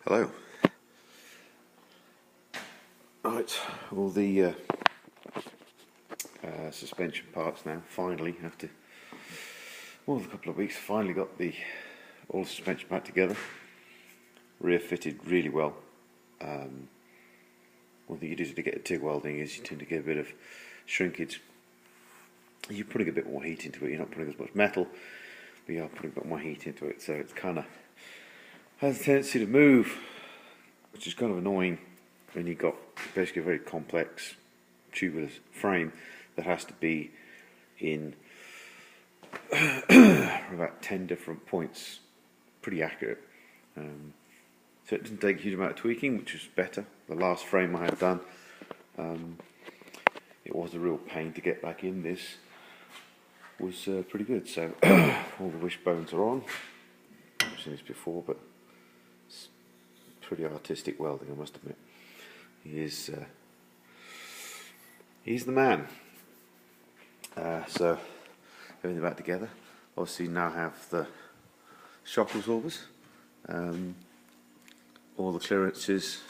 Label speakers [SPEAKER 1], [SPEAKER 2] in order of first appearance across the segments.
[SPEAKER 1] Hello. Right, all the suspension parts now. Finally, after more than a couple of weeks, finally got all the suspension back together. Rear fitted really well. One thing you do to get TIG welding is you tend to get a bit of shrinkage. You're putting a bit more heat into it. You're not putting as much metal, but you are putting a bit more heat into it. So it's kind of has a tendency to move, which is kind of annoying when you've got basically a very complex tubular frame that has to be in about 10 different points, pretty accurate. So it didn't take a huge amount of tweaking, which was better. The last frame I had done, it was a real pain to get back in. This was pretty good. So all the wishbones are on. I've seen this before, but it's pretty artistic welding, I must admit. He's the man. So everything back together. Obviously now have the shock absorbers. All the clearances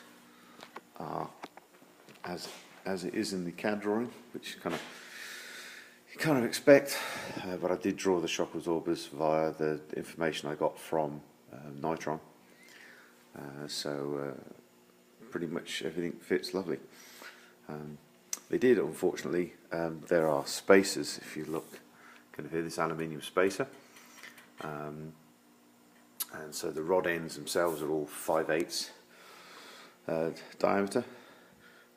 [SPEAKER 1] are as it is in the CAD drawing, which you kind of expect. But I did draw the shock absorbers via the information I got from Nitron. So pretty much everything fits lovely. They did, unfortunately, there are spacers, if you look, kind of here, this aluminium spacer. And so the rod ends themselves are all 5/8 diameter.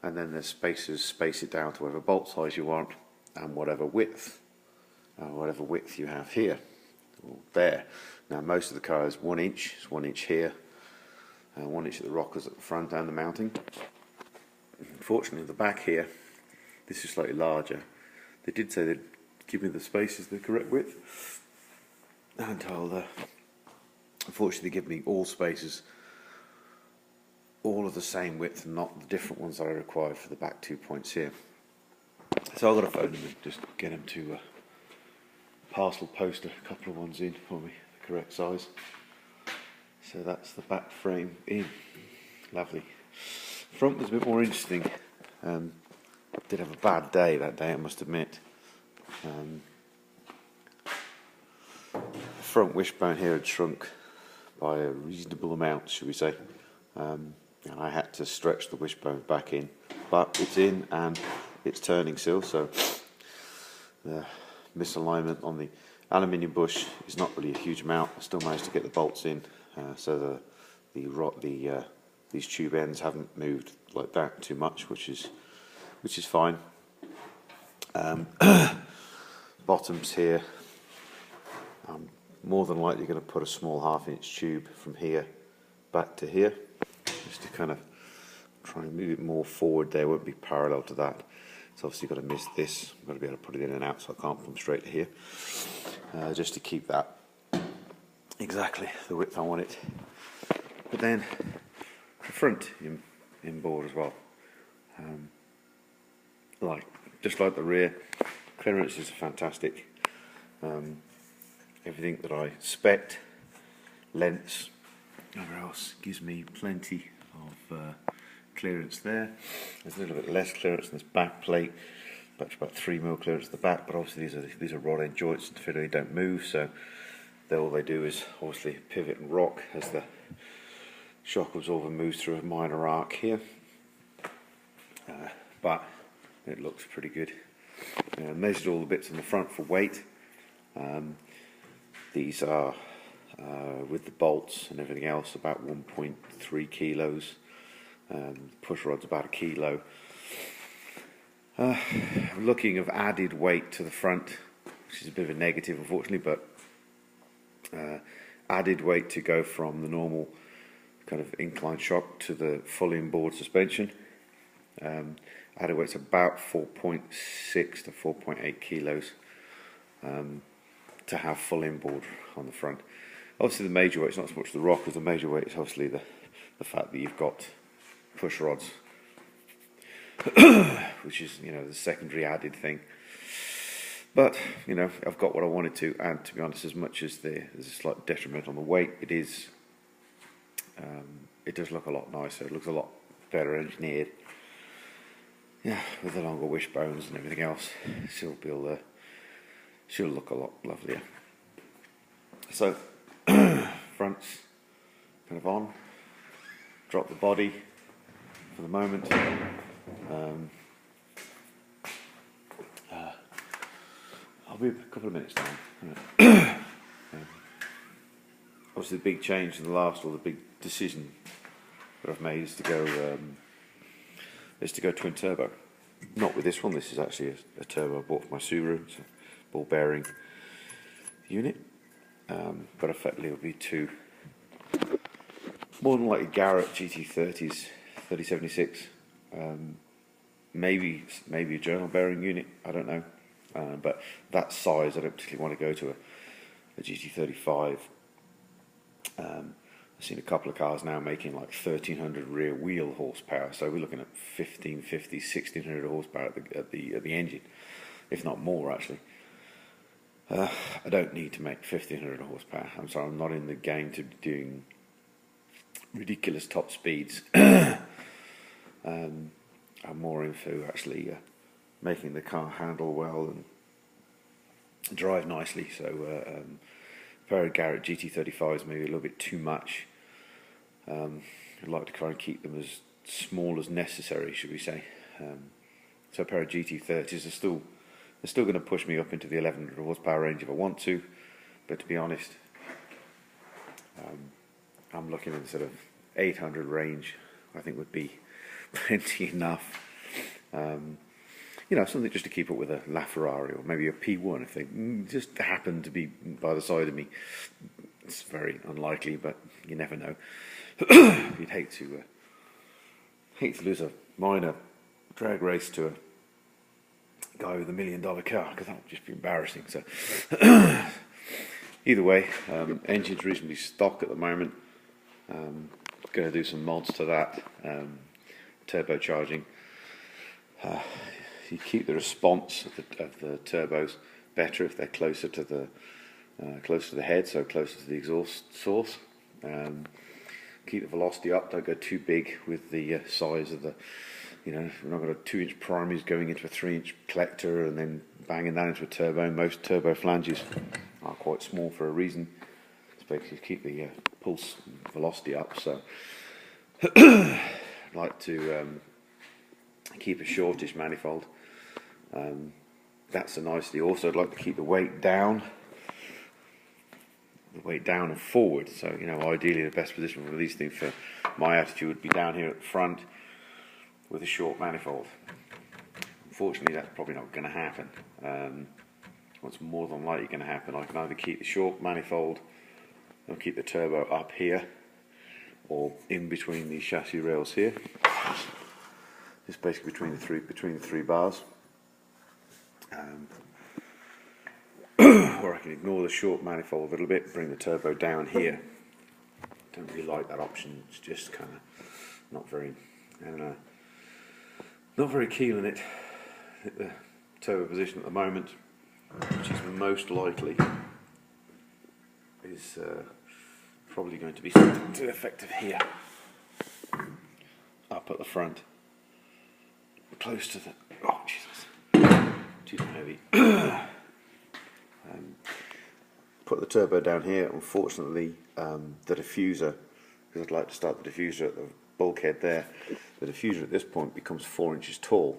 [SPEAKER 1] And then the spacers space it down to whatever bolt size you want and whatever width you have here or there. Now most of the car is 1 inch, it's 1 inch here, 1 inch at the rockers at the front and the mounting. Unfortunately, the back here, this is slightly larger. They did say they'd give me the spacers the correct width, and unfortunately they give me all spacers all of the same width and not the different ones that I required for the back 2 points here. So I've got to phone them and just get them to parcel post a couple of ones in for me, the correct size. So that's the back frame in. Lovely. Front was a bit more interesting. Did have a bad day that day, I must admit. The front wishbone here had shrunk by a reasonable amount, should we say. And I had to stretch the wishbone back in, but it's in and it's turning still, so the misalignment on the aluminium bush is not really a huge amount. I still managed to get the bolts in, so these tube ends haven't moved like that too much, which is fine. Bottoms here, I'm more than likely going to put a small 1/2 inch tube from here back to here, just to kind of try and move it more forward. There won't be parallel to that. It's obviously got to miss this. I've got to be able to put it in and out, so I can't come straight to here. Just to keep that exactly the width I want it. But then the front inboard as well. Just like the rear, clearances are fantastic. Everything that I expect, lengths, whatever else, gives me plenty of clearance there. There's a little bit less clearance in this back plate, but about 3mm clearance at the back. But obviously these are rod end joints, and they don't move, so all they do is obviously pivot and rock as the shock absorber moves through a minor arc here. But it looks pretty good. I measured all the bits in the front for weight. These are, with the bolts and everything else, about 1.3 kilos. Push rod's about 1 kilo. Looking of added weight to the front, which is a bit of a negative, unfortunately, but added weight to go from the normal kind of incline shock to the full inboard suspension. Added weight's about 4.6 to 4.8 kilos to have full inboard on the front. Obviously the major weight's not so much the rockers, the major weight is obviously the fact that you've got push rods, which is, the secondary added thing. But, I've got what I wanted to, and to be honest, as much as there's a slight detriment on the weight, it is it does look a lot nicer. It looks a lot better engineered. Yeah, with the longer wishbones and everything else, she'll look a lot lovelier. So, front's kind of on. Drop the body for the moment. I'll be a couple of minutes down. Obviously, the big change in the last, or the big decision that I've made is to go twin turbo. Not with this one. This is actually a turbo I bought for my Subaru. It's a ball bearing unit, but effectively it'll be two. More than likely Garrett GT30s, 3076. Maybe a journal bearing unit. I don't know. But that size, I don't particularly want to go to a GT35. I've seen a couple of cars now making like 1300 rear wheel horsepower, so we're looking at 1550, 1600 horsepower at the engine, if not more actually. I don't need to make 1500 horsepower. I'm sorry, I'm not in the game to be doing ridiculous top speeds. I'm more into actually making the car handle well and drive nicely. So a pair of Garrett GT35s maybe a little bit too much. I'd like to try and keep them as small as necessary, should we say. So a pair of GT30s are still going to push me up into the 1100 horsepower range if I want to, but to be honest, I'm looking in sort of 800 range. I think would be plenty enough. Something just to keep up with a LaFerrari or maybe a P1 if they just happen to be by the side of me. It's very unlikely, but you never know. You'd hate to lose a minor drag race to a guy with $1 million car, because that would just be embarrassing. So either way, engine's reasonably stock at the moment. Going to do some mods to that, turbocharging. You keep the response of the turbos better if they're closer to the head, so closer to the exhaust source. Keep the velocity up. Don't go too big with the size of the. We're not got a 2-inch primaries going into a 3-inch collector and then banging that into a turbo. Most turbo flanges are quite small for a reason. It's basically to keep the pulse velocity up. So I'd like to keep a shortish manifold. That's a nicely. Also, I'd like to keep the weight down. And forward. So ideally the best position for these things for my attitude would be down here at the front with a short manifold. Unfortunately, that's probably not going to happen. What's more than likely going to happen, I can either keep the short manifold or keep the turbo up here or in between these chassis rails here. Just basically between the three bars. Or I can ignore the short manifold a little bit, bring the turbo down here. Don't really like that option. It's just kind of not very keen on it. The turbo position at the moment, which is most likely, is probably going to be something to the effect of here, up at the front, close to the. Oh Jesus! Too heavy. Put the turbo down here. Unfortunately, the diffuser, because I'd like to start the diffuser at the bulkhead there, the diffuser at this point becomes 4 inches tall.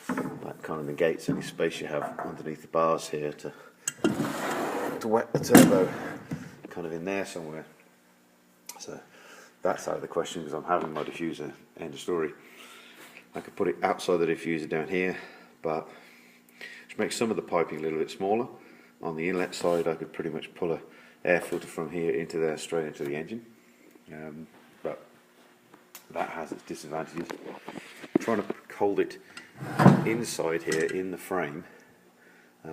[SPEAKER 1] That kind of negates any space you have underneath the bars here to wet the turbo kind of in there somewhere. So that's out of the question because I'm having my diffuser, end of story. I could put it outside the diffuser down here, but which makes some of the piping a little bit smaller. On the inlet side, I could pretty much pull a air filter from here into there, straight into the engine. But that has its disadvantages. I'm trying to hold it inside here in the frame.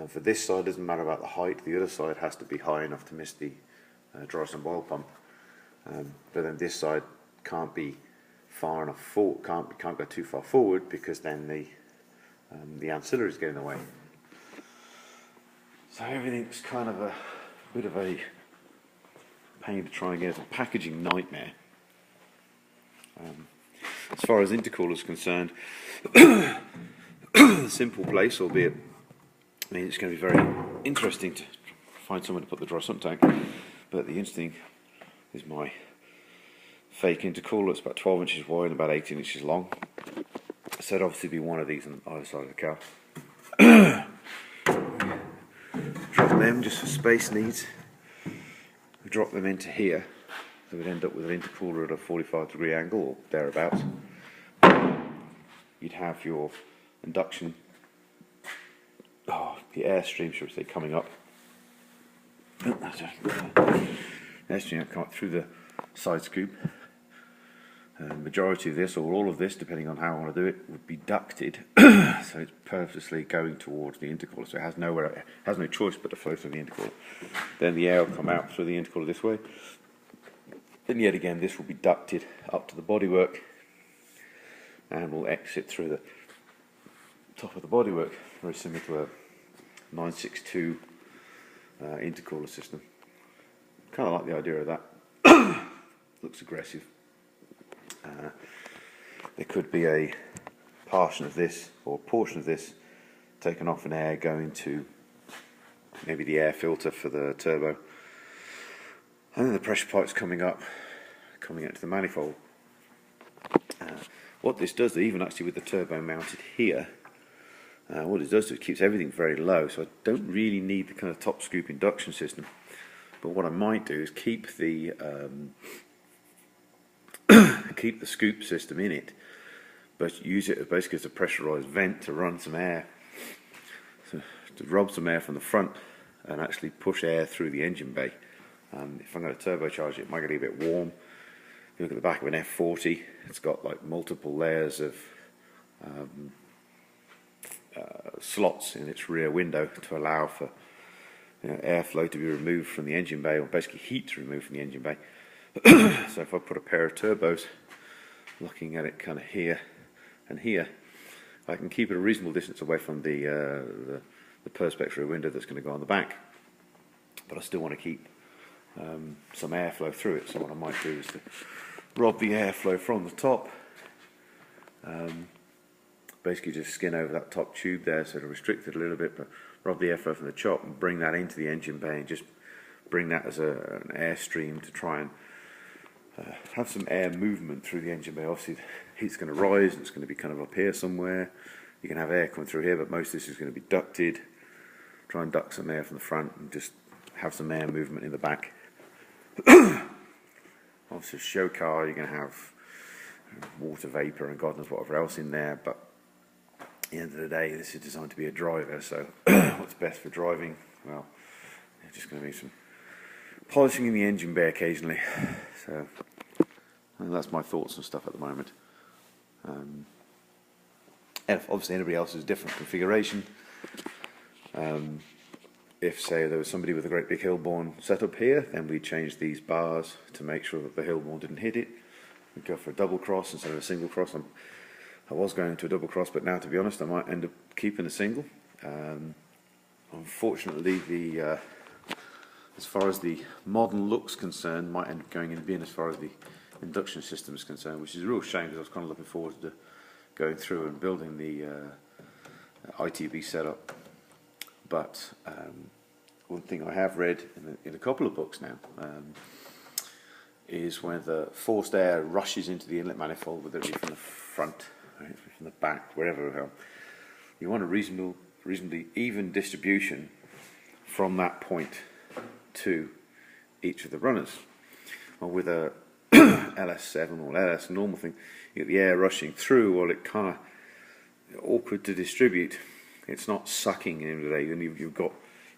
[SPEAKER 1] For this side, doesn't matter about the height. The other side has to be high enough to miss the Dryson oil pump. But then this side can't be far enough forward. Can't go too far forward because then the ancillaries get in the way. So everything's kind of a bit of a pain to try and get. It's a packaging nightmare. As far as intercooler is concerned, the simple place, albeit, I mean, it's going to be very interesting to find somewhere to put the dry sump tank, but the interesting is my fake intercooler. It's about 12 inches wide and about 18 inches long. So it'd obviously be one of these on either side of the car. Drop them just for space needs. We drop them into here, so we'd end up with an intercooler at a 45-degree angle or thereabouts. You'd have your induction, the airstream, should we say, coming up. Airstream come up through the side scoop. Majority of this, or all of this, depending on how I want to do it, would be ducted, so it's purposely going towards the intercooler, so it has no choice but to flow through the intercooler. Then the air will come out through the intercooler this way. Then yet again, this will be ducted up to the bodywork, and will exit through the top of the bodywork, very similar to a 962 intercooler system. Kind of like the idea of that. Looks aggressive. There could be a portion of this taken off and air going to maybe the air filter for the turbo, and then the pressure pipes coming out to the manifold. What this does, even actually with the turbo mounted here, what it does is it keeps everything very low, so I don't really need the kind of top scoop induction system. But what I might do is keep the scoop system in it, but use it basically as a pressurized vent to run some air, so to rob some air from the front and actually push air through the engine bay. If I'm going to turbocharge it, it might get a bit warm. If you look at the back of an F40, it's got like multiple layers of slots in its rear window to allow for airflow to be removed from the engine bay, or basically heat to remove from the engine bay. So if I put a pair of turbos looking at it kind of here and here, I can keep it a reasonable distance away from the perspex rear window that's going to go on the back, but I still want to keep some airflow through it. So what I might do is to rob the airflow from the top, basically just skin over that top tube there so it'll restrict it a little bit, but rob the airflow from the top and bring that into the engine bay and just bring that as an airstream to try and have some air movement through the engine bay. Obviously the heat's going to rise and it's going to be kind of up here somewhere. You can have air coming through here, but most of this is going to be ducted. Try and duct some air from the front and just have some air movement in the back. Obviously, a show car, you're going to have water vapour and God knows whatever else in there, but at the end of the day, this is designed to be a driver, so what's best for driving? Well, it's just going to be some polishing in the engine bay occasionally. So that's my thoughts and stuff at the moment. And obviously anybody else has a different configuration. If, say, there was somebody with a great big Hilborn setup here, then we'd change these bars to make sure that the Hilborn didn't hit it. We'd go for a double cross instead of a single cross. I was going to a double cross, but now, to be honest, I might end up keeping a single. Unfortunately, as far as the modern look's concerned, might end up going in the bin as far as the induction system is concerned, which is a real shame because I was kind of looking forward to going through and building the ITB setup. But one thing I have read in a couple of books now is when the forced air rushes into the inlet manifold, whether it be from the front, right, from the back, wherever, you want a reasonably even distribution from that point to each of the runners. Well, with a LS7 or LS normal thing, you get the air rushing through, well, it kind of awkward to distribute. It's not sucking in the day, and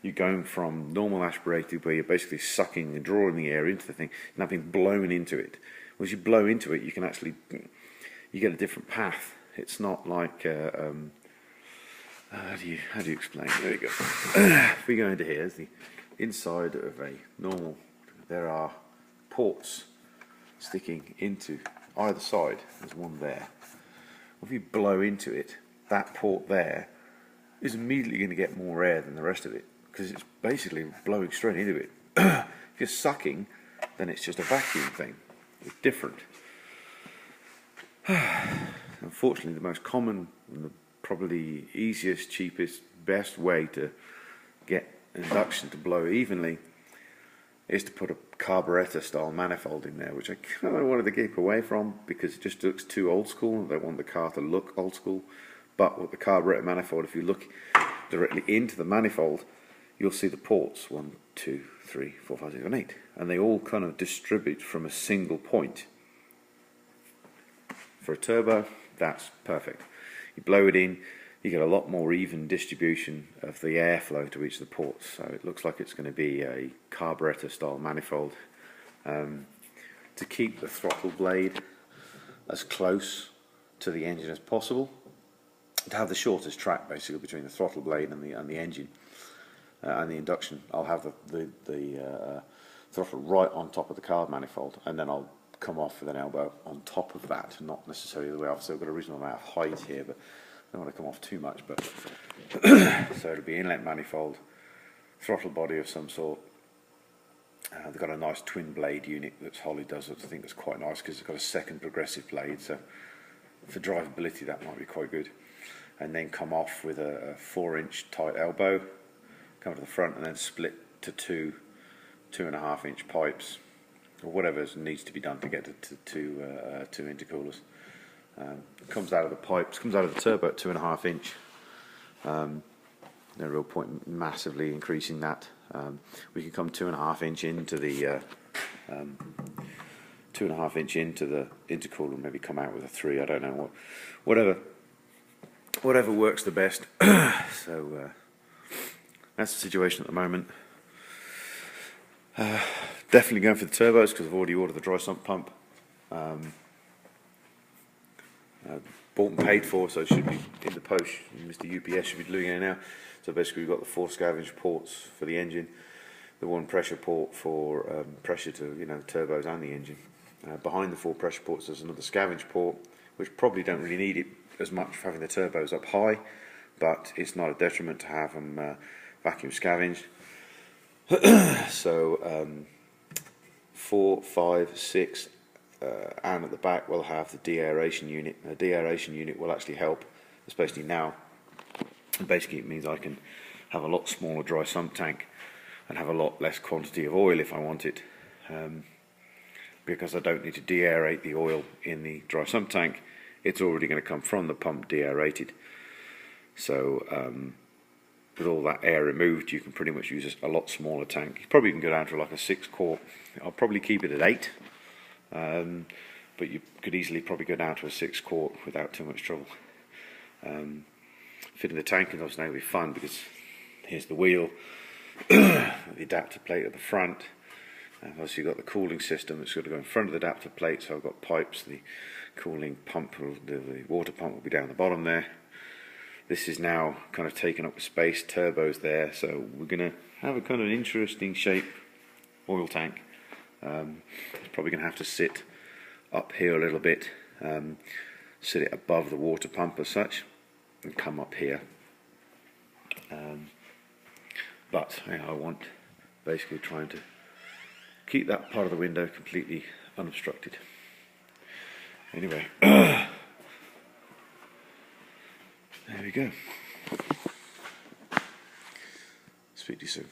[SPEAKER 1] you're going from normal aspirated where you're basically sucking and drawing the air into the thing, nothing blown into it. As you blow into it, you can actually you get a different path. It's not like how do you explain? There you go. If we go into here, there's the inside of a normal. There are ports sticking into either side. There's one there. If you blow into it, that port there is immediately going to get more air than the rest of it because it's basically blowing straight into it. If you're sucking, then it's just a vacuum thing. It's different. Unfortunately, the most common and the probably easiest, cheapest, best way to get induction to blow evenly is to put a carburettor style manifold in there, which I kind of wanted to keep away from because it just looks too old school. I don't want the car to look old school. But with the carburettor manifold, if you look directly into the manifold, you'll see the ports 1, 2, 3, 4, 5, 6, 7, 8, and they all kind of distribute from a single point. For a turbo, that's perfect. You blow it in, you get a lot more even distribution of the airflow to each of the ports. So it looks like it's going to be a carburettor style manifold. To keep the throttle blade as close to the engine as possible, to have the shortest track basically between the throttle blade and the engine and the induction. I'll have the throttle right on top of the carb manifold, and then I'll come off with an elbow on top of that, not necessarily the way. Obviously I've got a reasonable amount of height here, but I don't want to come off too much. But so it'll be inlet manifold, throttle body of some sort. They've got a nice twin blade unit that Holly does, which I think is quite nice because it's got a second progressive blade, so for drivability that might be quite good. And then come off with a 4-inch tight elbow, come to the front, and then split to 2.5-inch pipes, or whatever needs to be done to get to two intercoolers. Comes out of the pipes, comes out of the turbo at 2.5-inch. No real point massively increasing that. We can come 2.5-inch into the 2.5-inch into the intercooler, and maybe come out with a 3. I don't know, whatever works the best. So that's the situation at the moment. Definitely going for the turbos because I've already ordered the dry sump pump. Bought and paid for, so it should be in the post. Mr. UPS should be doing it now. So basically we've got the 4 scavenge ports for the engine, the 1 pressure port for pressure to the turbos and the engine. Behind the 4 pressure ports there's another scavenge port, which probably don't really need it as much for having the turbos up high, but it's not a detriment to have them vacuum scavenged. So 4, 5, 6, and at the back we'll have the de-aeration unit. The de-aeration unit will actually help, especially now. Basically it means I can have a lot smaller dry sump tank and have a lot less quantity of oil if I want it, because I don't need to de-aerate the oil in the dry sump tank. It's already going to come from the pump de-aerated. So with all that air removed, you can pretty much use a lot smaller tank. You probably can go down to like a 6 quart. I'll probably keep it at 8, but you could easily probably go down to a 6 quart without too much trouble. Fitting the tank in those now will be fun because here's the wheel, the adapter plate at the front, and obviously you've got the cooling system. It's got to go in front of the adapter plate, so I've got pipes. The cooling pump, the water pump will be down the bottom there. This is now kind of taking up the space, turbos there, so we're going to have a kind of interesting shape oil tank. It's probably going to have to sit up here a little bit, sit it above the water pump as such, and come up here. But I want basically trying to keep that part of the window completely unobstructed. Anyway, there we go. Speak to you soon.